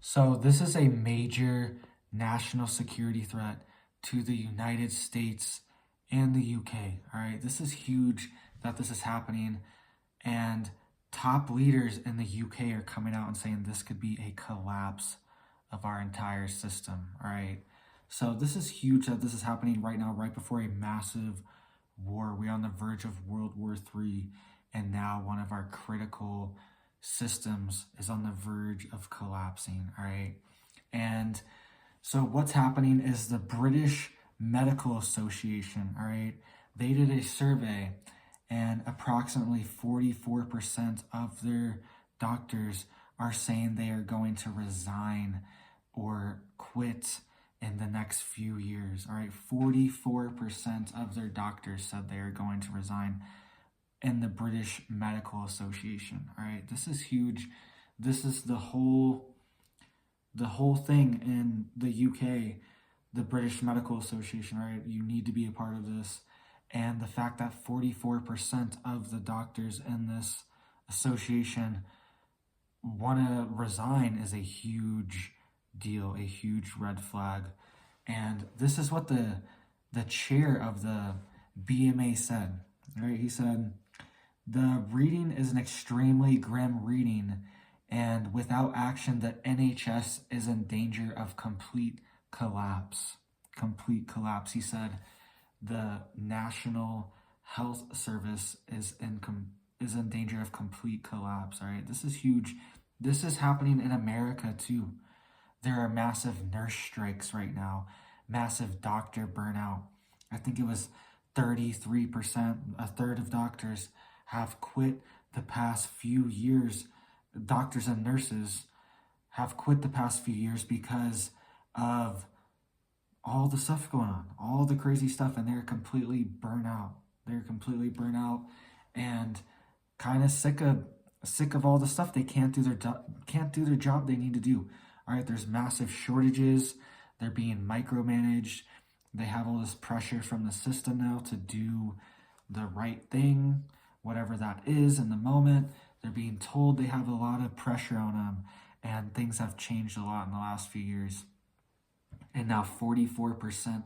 So this is a major national security threat to the United States and the UK. All right, this is huge that this is happening, and top leaders in the UK are coming out and saying this could be a collapse of our entire system. All right, so this is huge that this is happening right now, right before a massive war. We're on the verge of World War III, and now one of our critical systems is on the verge of collapsing. All right, and so what's happening is the British Medical Association, all right, they did a survey, and approximately 44% of their doctors are saying they are going to resign or quit in the next few years. All right, 44% of their doctors said they are going to resign in the British Medical Association. All right, this is huge. This is the whole thing in the UK, the British Medical Association, right? You need to be a part of this. And the fact that 44% of the doctors in this association want to resign is a huge deal, a huge red flag. And this is what the chair of the BMA said, right? He said, the reading is an extremely grim reading, and without action, the NHS is in danger of complete collapse. Complete collapse. He said the National Health Service is in danger of complete collapse. All right, this is huge. This is happening in America too. There are massive nurse strikes right now, massive doctor burnout. I think it was 33%, a third of doctors have quit the past few years. Doctors and nurses have quit the past few years because of all the stuff going on, all the crazy stuff, and they're completely burnt out. They're completely burnt out and kind of sick of all the stuff. They can't do their job they need to do. All right, there's massive shortages. They're being micromanaged. They have all this pressure from the system now to do the right thing, whatever that is in the moment. They're being told they have a lot of pressure on them, and things have changed a lot in the last few years. And now 44%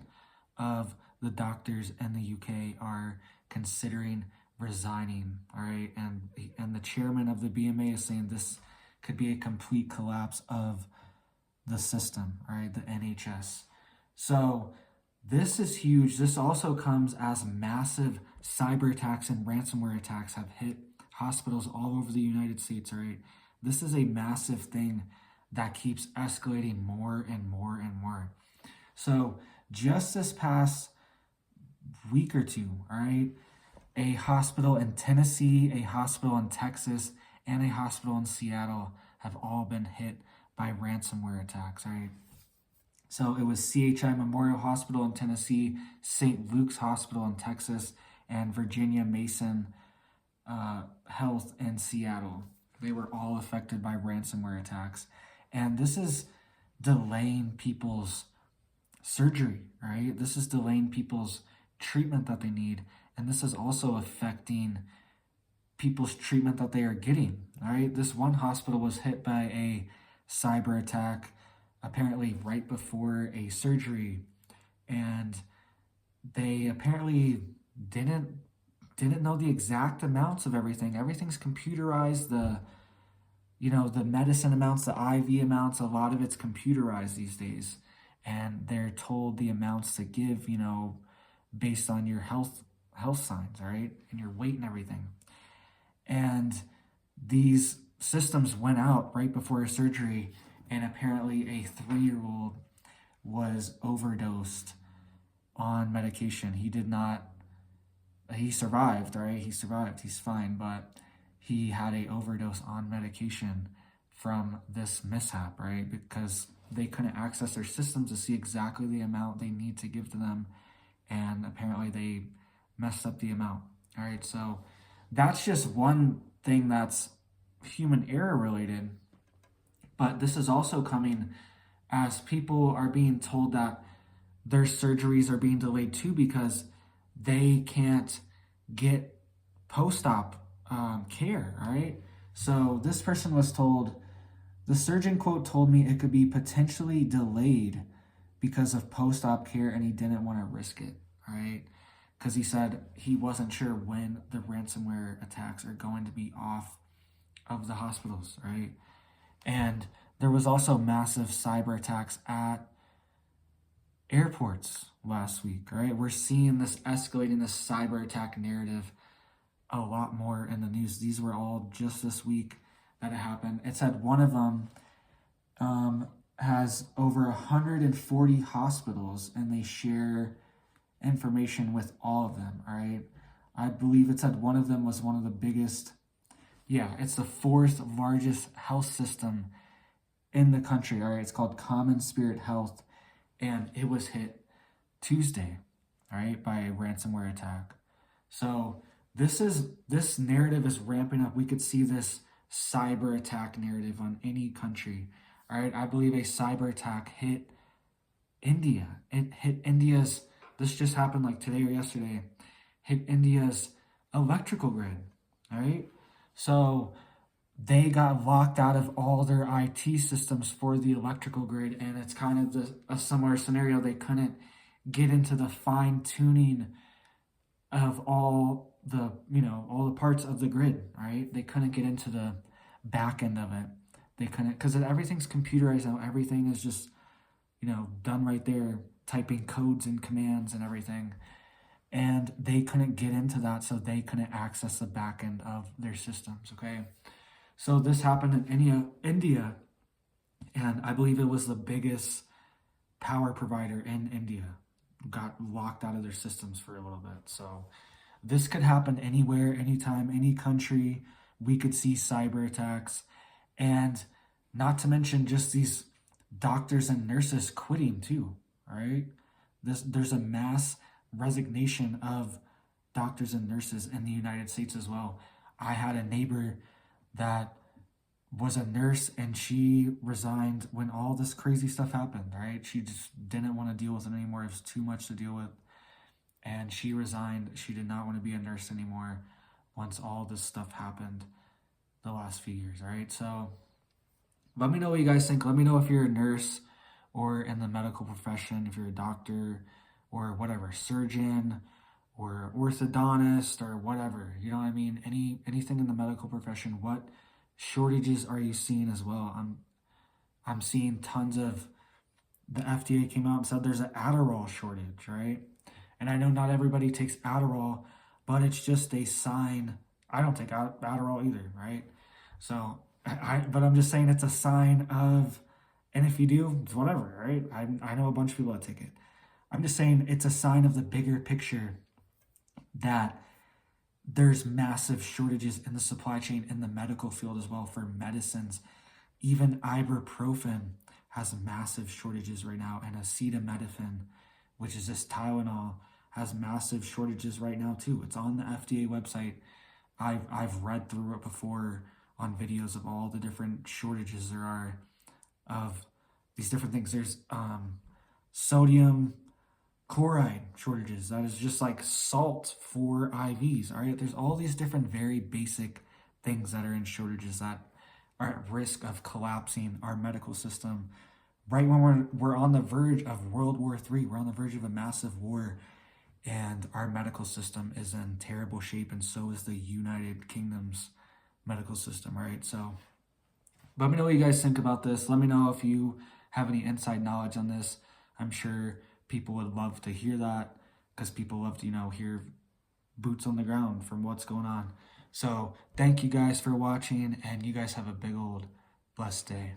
of the doctors in the UK are considering resigning. All right, and the chairman of the BMA is saying this could be a complete collapse of the system. All right, the NHS. So this is huge. This also comes as massive cyber attacks and ransomware attacks have hit hospitals all over the United States. All right, this is a massive thing that keeps escalating more and more and more. So just this past week or two, all right, a hospital in Tennessee, a hospital in Texas, and a hospital in Seattle have all been hit by ransomware attacks. All right. So it was CHI Memorial Hospital in Tennessee, St. Luke's Hospital in Texas, and Virginia Mason Health in Seattle. They were all affected by ransomware attacks. And this is delaying people's surgery, right? This is delaying people's treatment that they need. And this is also affecting people's treatment that they are getting, all right? This one hospital was hit by a cyber attack apparently right before a surgery, and they apparently didn't know the exact amounts of everything. Everything's computerized. The medicine amounts, the IV amounts, a lot of it's computerized these days, and they're told the amounts to give, based on your health signs, all right, and your weight and everything. And these systems went out right before a surgery, and apparently a 3-year-old was overdosed on medication. He survived, all right? He survived, he's fine, but he had a overdose on medication from this mishap, right? Because they couldn't access their systems to see exactly the amount they need to give to them, and apparently they messed up the amount. All right, so that's just one thing that's human error related, but this is also coming as people are being told that their surgeries are being delayed too because they can't get post-op care, all right? So this person was told The surgeon, quote, told me it could be potentially delayed because of post-op care and he didn't want to risk it, all right? Because he said he wasn't sure when the ransomware attacks are going to be off of the hospitals, right? And there was also massive cyber attacks at airports last week, right? We're seeing this escalating, this cyber attack narrative a lot more in the news. These were all just this week that it happened. It said one of them has over 140 hospitals and they share information with all of them, all right? I believe it said one of them was one of the biggest, yeah, it's the fourth largest health system in the country, all right? It's called Common Spirit Health, and it was hit Tuesday, all right, by a ransomware attack. So this narrative is ramping up. We could see this cyber attack narrative on any country. All right, I believe a cyber attack hit India. It hit India's, this just happened like today or yesterday, hit India's electrical grid. All right, so they got locked out of all their IT systems for the electrical grid, and it's kind of a similar scenario. They couldn't get into the fine tuning of all the, all the parts of the grid, right? They couldn't get into the back end of it. They couldn't, because everything's computerized now. Everything is just, done right there, typing codes and commands and everything. And they couldn't get into that, so they couldn't access the back end of their systems, okay? So this happened in India, and I believe it was the biggest power provider in India got locked out of their systems for a little bit. So this could happen anywhere, anytime, any country. We could see cyber attacks, and not to mention just these doctors and nurses quitting too, all right? There's a mass resignation of doctors and nurses in the United States as well. I had a neighbor that was a nurse and she resigned when all this crazy stuff happened, right? She just didn't want to deal with it anymore. It was too much to deal with. And she resigned. She did not want to be a nurse anymore once all this stuff happened the last few years, right? So let me know what you guys think. Let me know if you're a nurse or in the medical profession, if you're a doctor or whatever, surgeon or orthodontist or whatever, you know what I mean? Anything in the medical profession, what shortages are you seeing as well? I'm seeing tons of, the FDA came out and said there's an Adderall shortage, right? And I know not everybody takes Adderall, but it's just a sign. I don't take Adderall either, right? So, but I'm just saying it's a sign of, and if you do, it's whatever, right? I know a bunch of people that take it. I'm just saying it's a sign of the bigger picture that there's massive shortages in the supply chain in the medical field as well for medicines. Even ibuprofen has massive shortages right now, and acetaminophen, which is this Tylenol, has massive shortages right now too. It's on the FDA website. I've read through it before on videos of all the different shortages there are of these different things. There's sodium chloride shortages. That is just like salt for IVs, all right? There's all these different very basic things that are in shortages that are at risk of collapsing our medical system. Right when we're on the verge of World War III, we're on the verge of a massive war, and our medical system is in terrible shape, and so is the United Kingdom's medical system, right? So let me know what you guys think about this. Let me know if you have any inside knowledge on this. I'm sure people would love to hear that because people love to, hear boots on the ground from what's going on. So thank you guys for watching, and you guys have a big old blessed day.